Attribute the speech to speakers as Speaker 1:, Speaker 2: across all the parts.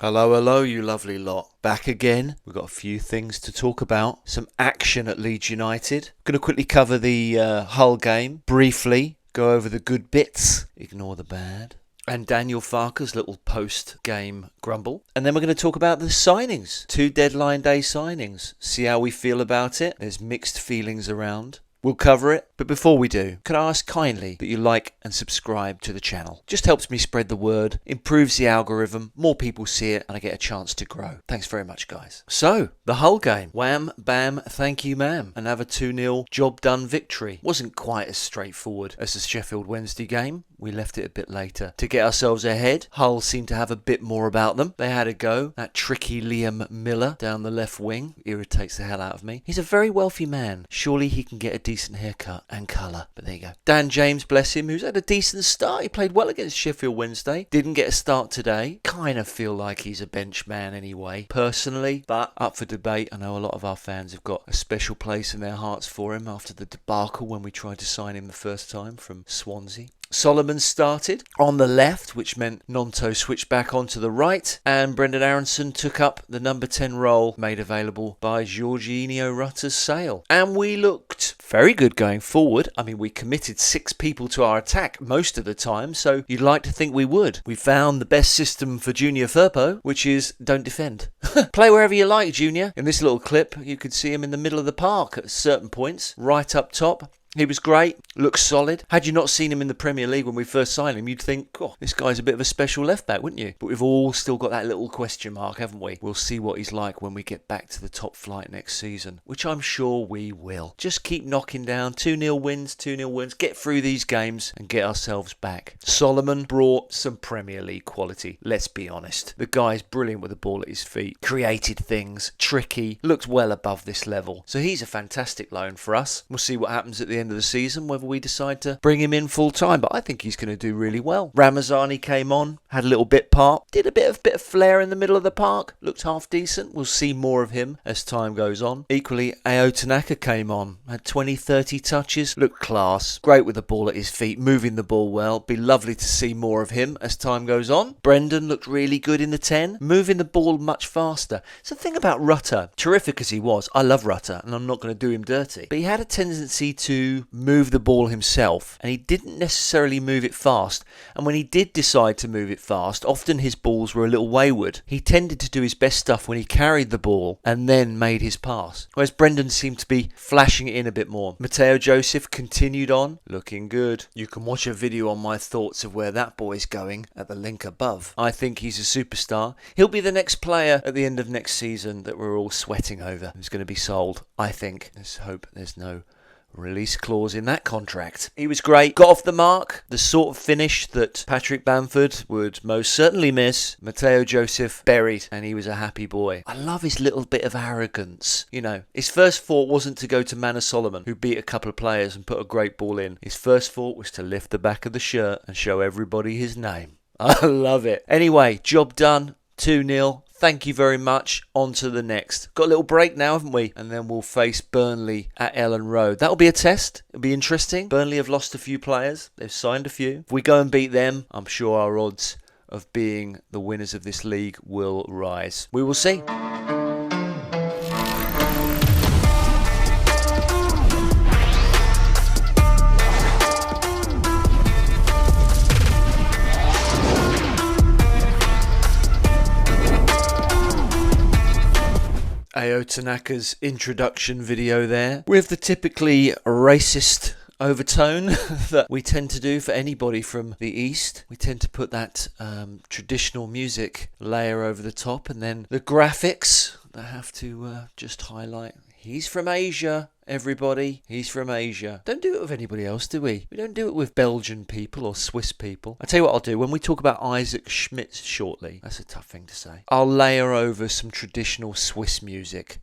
Speaker 1: Hello, hello, you lovely lot. Back again. We've got a few things to talk about. Some action at Leeds United. Going to quickly cover the Hull game. Briefly, go over the good bits. Ignore the bad. And Daniel Farke's little post-game grumble. And then we're going to talk about the signings. 2 deadline day signings. See how we feel about it. There's mixed feelings around. We'll cover it, but before we do, can I ask kindly that you like and subscribe to the channel? Just helps me spread the word, improves the algorithm, more people see it, and I get a chance to grow. Thanks very much, guys. So, the Hull game. Wham, bam, thank you, ma'am. Another 2-0 job done victory. Wasn't quite as straightforward as the Sheffield Wednesday game. We left it a bit later to get ourselves ahead. Hull seemed to have a bit more about them. They had a go. That tricky Liam Miller down the left wing irritates the hell out of me. He's a very wealthy man. Surely he can get a decent haircut and colour. But there you go. Dan James, bless him, who's had a decent start. He played well against Sheffield Wednesday. Didn't get a start today. Kind of feel like he's a bench man anyway, personally. But up for debate. I know a lot of our fans have got a special place in their hearts for him after the debacle when we tried to sign him the first time from Swansea. Solomon started on the left, which meant Nonto switched back onto the right, and Brendan Aronson took up the number 10 role made available by Jorginho Rutter's sale. And we looked very good going forward. I mean, we committed 6 people to our attack most of the time, so you'd like to think we would. We found the best system for Junior Firpo, which is don't defend. Play wherever you like, Junior. In this little clip, you could see him in the middle of the park at certain points, right up top. He was great, looks solid. Had you not seen him in the Premier League when we first signed him, you'd think, oh, this guy's a bit of a special left-back, wouldn't you? But we've all still got that little question mark, haven't we? We'll see what he's like when we get back to the top flight next season, which I'm sure we will. Just keep knocking down 2-0 wins, 2-0 wins, get through these games and get ourselves back. Solomon brought some Premier League quality, let's be honest. The guy's brilliant with the ball at his feet, created things, tricky, looked well above this level. So he's a fantastic loan for us. We'll see what happens at the end of the season, whether we decide to bring him in full time, but I think he's going to do really well. Ramazani came on, had a little bit part, did a bit of flair in the middle of the park, looked half decent. We'll see more of him as time goes on. Equally, Tanaka came on, had 20-30 touches, looked class, great with the ball at his feet, moving the ball well. Be lovely to see more of him as time goes on. Brendan looked really good in the 10, moving the ball much faster. So the thing about Rutter, terrific as he was, I love Rutter and I'm not going to do him dirty, but he had a tendency to move the ball himself, and he didn't necessarily move it fast. And when he did decide to move it fast, often his balls were a little wayward. He tended to do his best stuff when he carried the ball and then made his pass, whereas Brendan seemed to be flashing it in a bit more. Mateo Joseph continued on, looking good. You can watch a video on my thoughts of where that boy's going at the link above. I think he's a superstar. He'll be the next player at the end of next season that we're all sweating over. He's going to be sold, I think. Let's hope there's no release clause in that contract. He was great, got off the mark, the sort of finish that Patrick Bamford would most certainly miss. Mateo Joseph buried, and he was a happy boy. I love his little bit of arrogance. You know, his first thought wasn't to go to Manor Solomon, who beat a couple of players and put a great ball in. His first thought was to lift the back of the shirt and show everybody his name. I love it. Anyway, job done. 2-0. Thank you very much. On to the next. Got a little break now, haven't we? And then we'll face Burnley at Ellen Road. That'll be a test. It'll be interesting. Burnley have lost a few players. They've signed a few. If we go and beat them, I'm sure our odds of being the winners of this league will rise. We will see. Tanaka's introduction video there, with the typically racist overtone that we tend to do for anybody from the East. We tend to put that traditional music layer over the top, and then the graphics that have to just highlight he's from Asia. Everybody, he's from Asia. Don't do it with anybody else, do we? We don't do it with Belgian people or Swiss people. I'll tell you what I'll do. When we talk about Isaac Schmidt shortly, that's a tough thing to say, I'll layer over some traditional Swiss music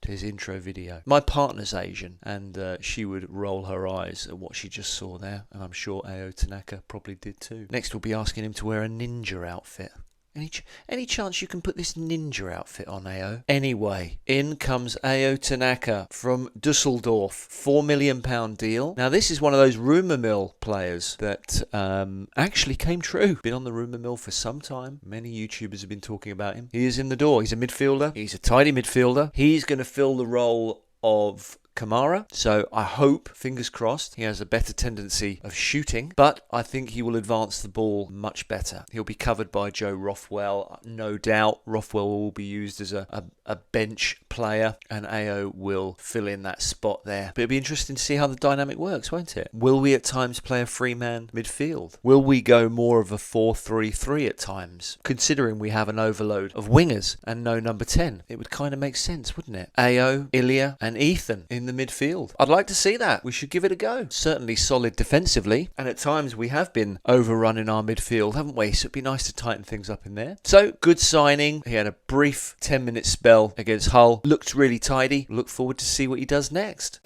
Speaker 1: to his intro video. My partner's Asian, and she would roll her eyes at what she just saw there, and I'm sure Tanaka probably did too. Next we'll be asking him to wear a ninja outfit. Any chance you can put this ninja outfit on, AO? Anyway, in comes AO Tanaka from Dusseldorf. £4 million deal. Now, this is one of those rumour mill players that actually came true. Been on the rumour mill for some time. Many YouTubers have been talking about him. He is in the door. He's a midfielder. He's a tidy midfielder. He's going to fill the role of Kamara, so I hope, fingers crossed, he has a better tendency of shooting, but I think he will advance the ball much better. He'll be covered by Joe Rothwell, no doubt. Rothwell will be used as a bench player, and AO will fill in that spot there. But it'll be interesting to see how the dynamic works, won't it? Will we at times play a three-man midfield? Will we go more of a 4-3-3 at times? Considering we have an overload of wingers and no number 10, it would kind of make sense, wouldn't it? AO, Ilya, and Ethan in the midfield. I'd like to see that. We should give it a go. Certainly solid defensively, and at times we have been overrunning our midfield, haven't we? So it'd be nice to tighten things up in there. So, good signing. He had a brief 10-minute spell against Hull. Looked really tidy. Look forward to see what he does next.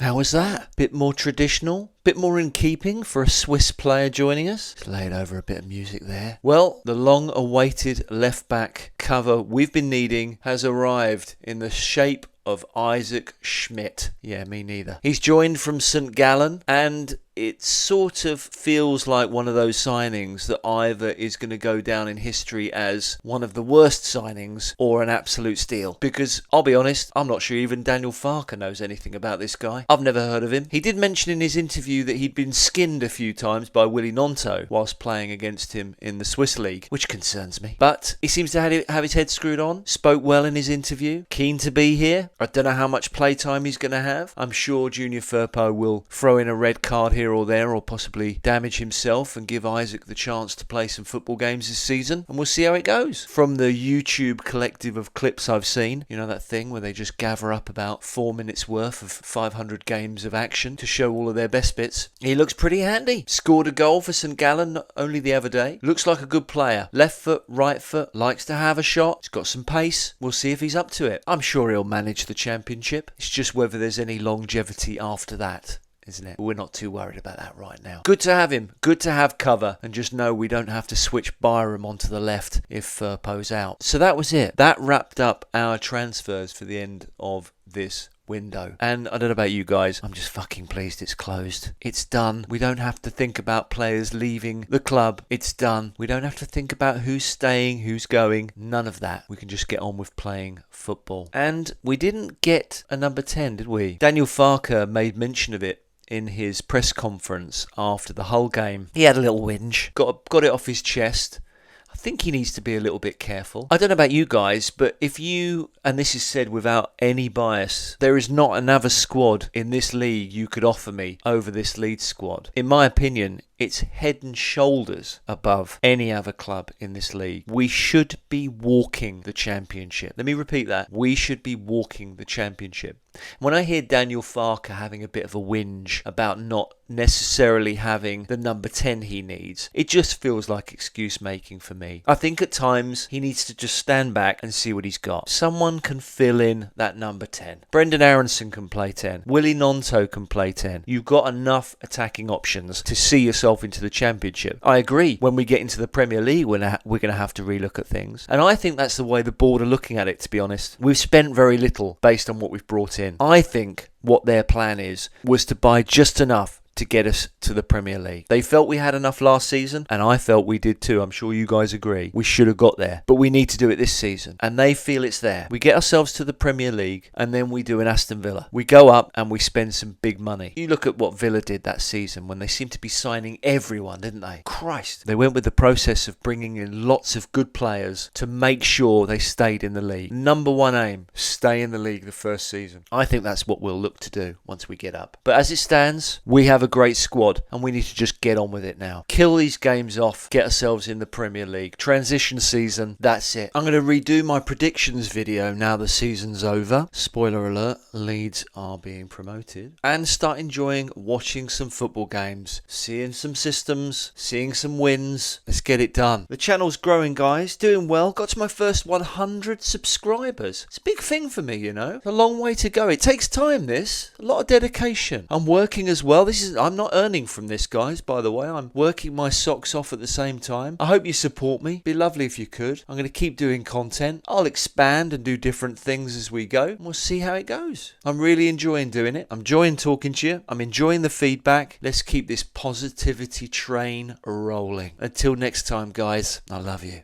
Speaker 1: How was that? Bit more traditional? Bit more in keeping for a Swiss player joining us? Just laid over a bit of music there. Well, the long-awaited left-back cover we've been needing has arrived in the shape of Isaac Schmidt. Yeah, me neither. He's joined from St. Gallen, and it sort of feels like one of those signings that either is going to go down in history as one of the worst signings or an absolute steal. Because, I'll be honest, I'm not sure even Daniel Farke knows anything about this guy. I've never heard of him. He did mention in his interview that he'd been skinned a few times by Willy Gnonto whilst playing against him in the Swiss League, which concerns me. But he seems to have his head screwed on, spoke well in his interview, keen to be here. I don't know how much playtime he's going to have. I'm sure Junior Firpo will throw in a red card here or there, or possibly damage himself and give Isaac the chance to play some football games this season, and we'll see how it goes. From the YouTube collective of clips I've seen, you know that thing where they just gather up about 4 minutes worth of 500 games of action to show all of their best bits, he looks pretty handy. Scored a goal for St. Gallen only the other day. Looks like a good player. Left foot, right foot, likes to have a shot. He's got some pace. We'll see if he's up to it. I'm sure he'll manage the championship. It's just whether there's any longevity after that, isn't it? But we're not too worried about that right now. Good to have him. Good to have cover. And just know we don't have to switch Byram onto the left if Firpo's out. So that was it. That wrapped up our transfers for the end of this window. And I don't know about you guys, I'm just fucking pleased it's closed. It's done. We don't have to think about players leaving the club. It's done. We don't have to think about who's staying, who's going. None of that. We can just get on with playing football. And we didn't get a number 10, did we? Daniel Farke made mention of it in his press conference after the Hull game. He had a little whinge. Got it off his chest. I think he needs to be a little bit careful. I don't know about you guys, but if you, and this is said without any bias, there is not another squad in this league you could offer me over this Leeds squad. In my opinion, it's head and shoulders above any other club in this league. We should be walking the championship. Let me repeat that. We should be walking the championship. When I hear Daniel Farke having a bit of a whinge about not necessarily having the number 10 he needs, it just feels like excuse making for me. I think at times he needs to just stand back and see what he's got. Someone can fill in that number 10. Brendan Aronson can play 10. Willy Gnonto can play 10. You've got enough attacking options to see yourself into the championship. I agree. When we get into the Premier League, we're going to have to relook at things. And I think that's the way the board are looking at it, to be honest. We've spent very little based on what we've brought in. I think what their plan was to buy just enough to get us to the Premier League. They felt we had enough last season, and I felt we did too. I'm sure you guys agree. We should have got there, but we need to do it this season, and they feel it's there. We get ourselves to the Premier League, and then we do an Aston Villa. We go up and we spend some big money. You look at what Villa did that season when they seemed to be signing everyone, didn't they? Christ. They went with the process of bringing in lots of good players to make sure they stayed in the league. Number one aim, stay in the league the first season. I think that's what we'll look to do once we get up. But as it stands, we have have a great squad, and we need to just get on with it now. Kill these games off, get ourselves in the Premier League. Transition season, that's it. I'm going to redo my predictions video now the season's over. Spoiler alert, Leeds are being promoted. And start enjoying watching some football games, seeing some systems, seeing some wins. Let's get it done. The channel's growing, guys, doing well. Got to my first 100 subscribers. It's a big thing for me, you know. It's a long way to go. It takes time, this. A lot of dedication. I'm working as well. I'm not earning from this, guys, by the way. I'm working my socks off at the same time. I hope you support me. Be lovely if you could. I'm going to keep doing content. I'll expand and do different things as we go. And we'll see how it goes. I'm really enjoying doing it. I'm enjoying talking to you. I'm enjoying the feedback. Let's keep this positivity train rolling. Until next time, guys, I love you.